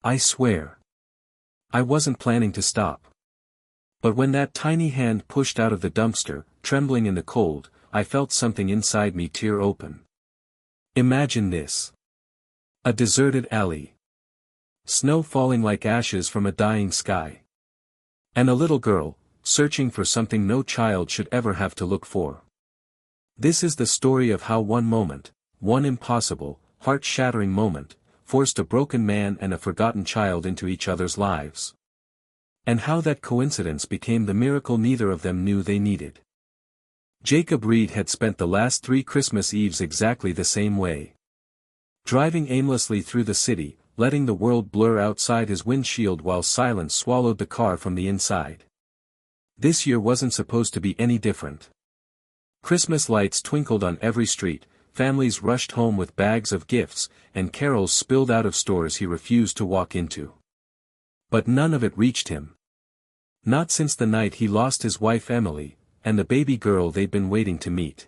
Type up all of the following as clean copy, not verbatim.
I swear. I wasn't planning to stop. But when that tiny hand pushed out of the dumpster, trembling in the cold, I felt something inside me tear open. Imagine this. A deserted alley. Snow falling like ashes from a dying sky. And a little girl, searching for something no child should ever have to look for. This is the story of how one moment, one impossible, heart-shattering moment, forced a broken man and a forgotten child into each other's lives. And how that coincidence became the miracle neither of them knew they needed. Jacob Reed had spent the last 3 Christmas Eves exactly the same way. Driving aimlessly through the city, letting the world blur outside his windshield while silence swallowed the car from the inside. This year wasn't supposed to be any different. Christmas lights twinkled on every street, families rushed home with bags of gifts, and carols spilled out of stores he refused to walk into. But none of it reached him. Not since the night he lost his wife Emily, and the baby girl they'd been waiting to meet.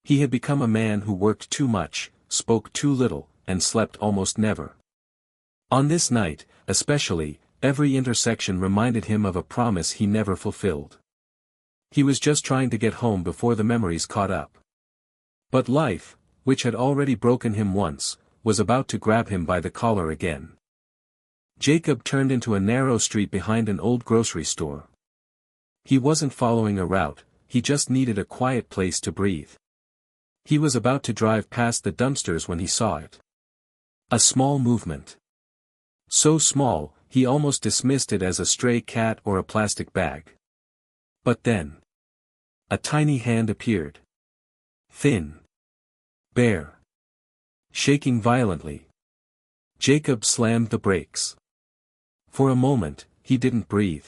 He had become a man who worked too much, spoke too little, and slept almost never. On this night, especially, every intersection reminded him of a promise he never fulfilled. He was just trying to get home before the memories caught up. But life, which had already broken him once, was about to grab him by the collar again. Jacob turned into a narrow street behind an old grocery store. He wasn't following a route, he just needed a quiet place to breathe. He was about to drive past the dumpsters when he saw it. A small movement. So small, he almost dismissed it as a stray cat or a plastic bag. But then, a tiny hand appeared. Thin. Bare. Shaking violently. Jacob slammed the brakes. For a moment, he didn't breathe.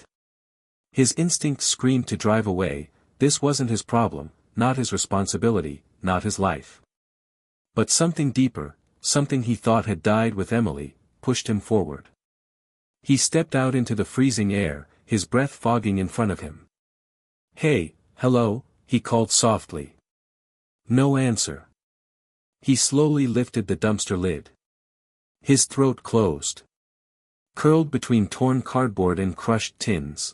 His instincts screamed to drive away. This wasn't his problem, not his responsibility, not his life. But something deeper, something he thought had died with Emily, pushed him forward. He stepped out into the freezing air, his breath fogging in front of him. "Hey, hello," he called softly. No answer. He slowly lifted the dumpster lid. His throat closed. Curled between torn cardboard and crushed tins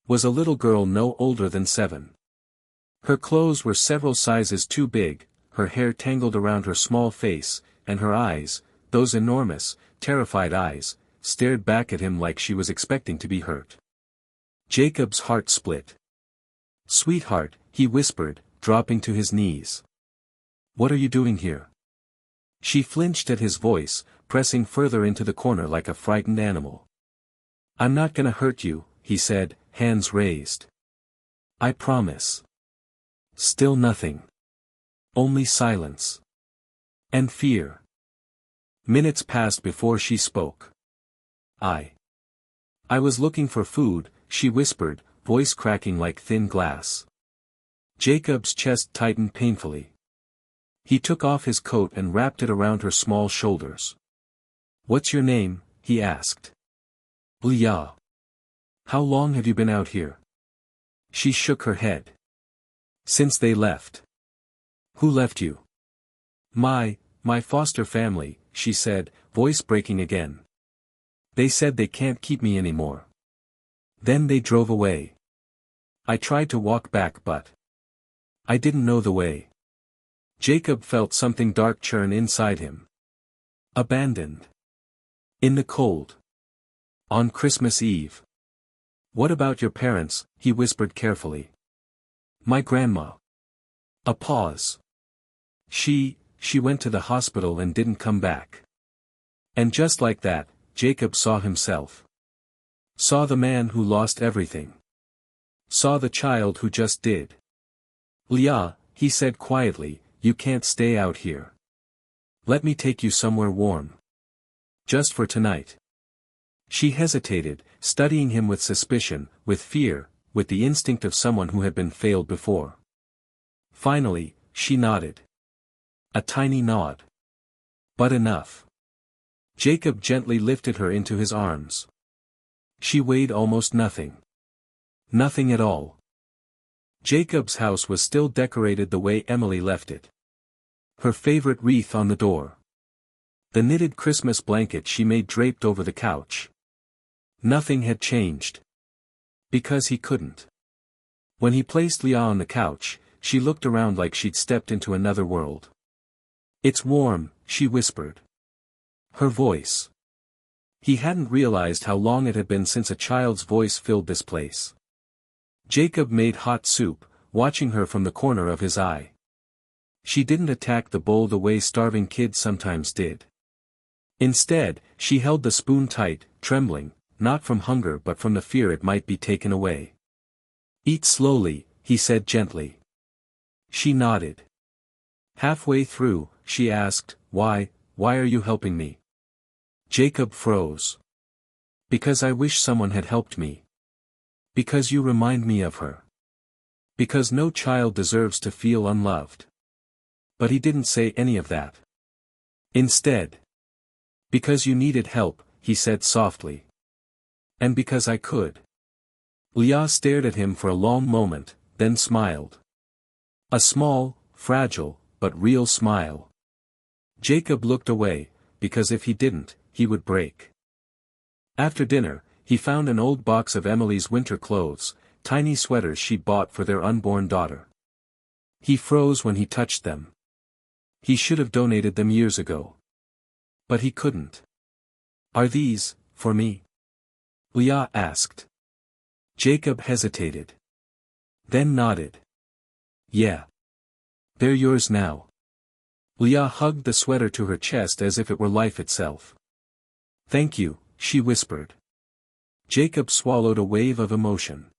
was a little girl no older than 7. Her clothes were several sizes too big, her hair tangled around her small face, and her eyes, those enormous, terrified eyes, stared back at him like she was expecting to be hurt. Jacob's heart split. "Sweetheart," he whispered, dropping to his knees. "What are you doing here?" She flinched at his voice, pressing further into the corner like a frightened animal. "I'm not gonna hurt you," he said, hands raised. "I promise." Still nothing. Only silence. And fear. Minutes passed before she spoke. I was looking for food," she whispered, voice cracking like thin glass. Jacob's chest tightened painfully. He took off his coat and wrapped it around her small shoulders. "What's your name?" he asked. "Leah." "How long have you been out here?" She shook her head. "Since they left." "Who left you?" My foster family," she said, voice breaking again. "They said they can't keep me anymore. Then they drove away. I tried to walk back but I didn't know the way." Jacob felt something dark churn inside him. Abandoned. In the cold. On Christmas Eve. "What about your parents?" he whispered carefully. "My grandma." A pause. She went to the hospital and didn't come back." And just like that, Jacob saw himself. Saw the man who lost everything. Saw the child who just did. "Leah," he said quietly, "you can't stay out here. Let me take you somewhere warm. Just for tonight." She hesitated, studying him with suspicion, with fear, with the instinct of someone who had been failed before. Finally, she nodded. A tiny nod. But enough. Jacob gently lifted her into his arms. She weighed almost nothing. Nothing at all. Jacob's house was still decorated the way Emily left it. Her favorite wreath on the door. The knitted Christmas blanket she made draped over the couch. Nothing had changed. Because he couldn't. When he placed Leah on the couch, she looked around like she'd stepped into another world. "It's warm," she whispered. Her voice. He hadn't realized how long it had been since a child's voice filled this place. Jacob made hot soup, watching her from the corner of his eye. She didn't attack the bowl the way starving kids sometimes did. Instead, she held the spoon tight, trembling, not from hunger but from the fear it might be taken away. "Eat slowly," he said gently. She nodded. Halfway through, she asked, why are you helping me?" Jacob froze. "Because I wish someone had helped me. Because you remind me of her. Because no child deserves to feel unloved." But he didn't say any of that. Instead. "Because you needed help," he said softly. "And because I could." Leah stared at him for a long moment, then smiled. A small, fragile, but real smile. Jacob looked away, because if he didn't, he would break. After dinner, he found an old box of Emily's winter clothes, tiny sweaters she'd bought for their unborn daughter. He froze when he touched them. He should have donated them years ago. But he couldn't. "Are these, for me?" Leah asked. Jacob hesitated. Then nodded. "Yeah. They're yours now." Leah hugged the sweater to her chest as if it were life itself. "Thank you," she whispered. Jacob swallowed a wave of emotion.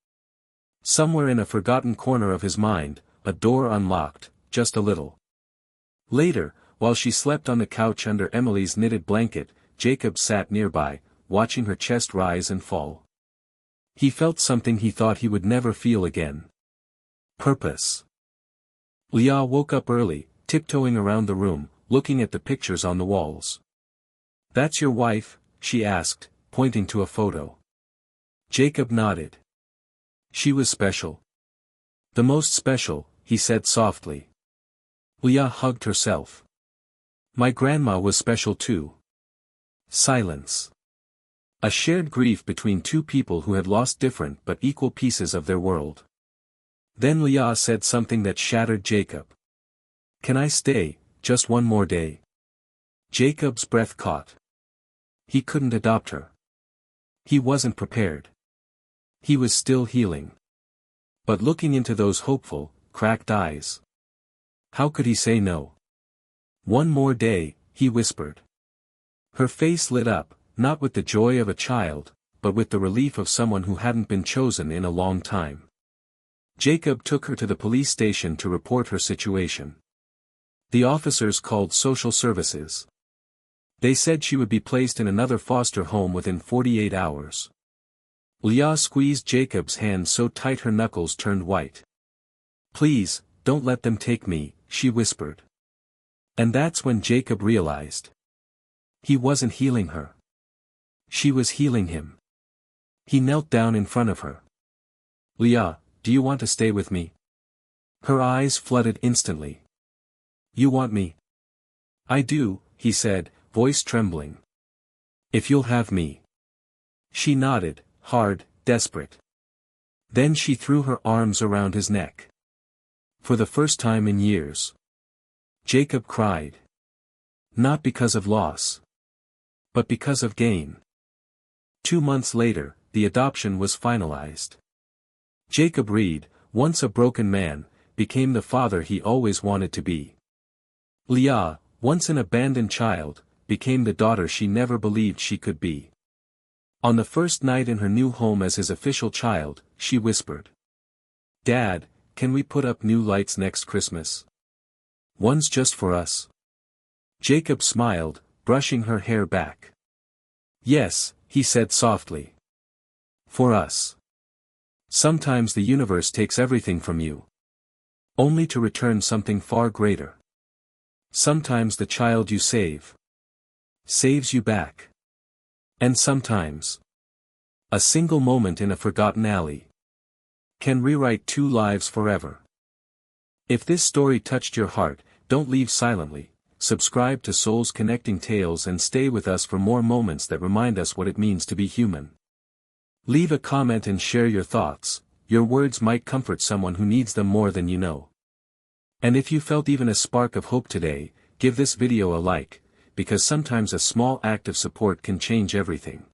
Somewhere in a forgotten corner of his mind, a door unlocked, just a little. Later, while she slept on the couch under Emily's knitted blanket, Jacob sat nearby, watching her chest rise and fall. He felt something he thought he would never feel again. Purpose. Leah woke up early, tiptoeing around the room, looking at the pictures on the walls. "That's your wife?" she asked, pointing to a photo. Jacob nodded. "She was special." "The most special," he said softly. Leah hugged herself. "My grandma was special too." Silence. A shared grief between two people who had lost different but equal pieces of their world. Then Leah said something that shattered Jacob. "Can I stay, just one more day?" Jacob's breath caught. He couldn't adopt her. He wasn't prepared. He was still healing. But looking into those hopeful, cracked eyes. How could he say no? "One more day," he whispered. Her face lit up, not with the joy of a child, but with the relief of someone who hadn't been chosen in a long time. Jacob took her to the police station to report her situation. The officers called social services. They said she would be placed in another foster home within 48 hours. Leah squeezed Jacob's hand so tight her knuckles turned white. "Please, don't let them take me," she whispered. And that's when Jacob realized. He wasn't healing her. She was healing him. He knelt down in front of her. "Leah, do you want to stay with me?" Her eyes flooded instantly. "You want me?" "I do," he said, voice trembling. "If you'll have me." She nodded, hard, desperate. Then she threw her arms around his neck. For the first time in years. Jacob cried. Not because of loss. But because of gain. 2 months later, the adoption was finalized. Jacob Reed, once a broken man, became the father he always wanted to be. Leah, once an abandoned child, became the daughter she never believed she could be. On the first night in her new home as his official child, she whispered. "Dad, can we put up new lights next Christmas? One's just for us." Jacob smiled, brushing her hair back. "Yes," he said softly. "For us. Sometimes the universe takes everything from you. Only to return something far greater. Sometimes the child you save saves you back. And sometimes a single moment in a forgotten alley can rewrite 2 lives forever." If this story touched your heart, don't leave silently. subscribe to Souls Connecting Tales and stay with us for more moments that remind us what it means to be human. Leave a comment and share your thoughts. Your words might comfort someone who needs them more than you know. And if you felt even a spark of hope today, give this video a like, because sometimes a small act of support can change everything.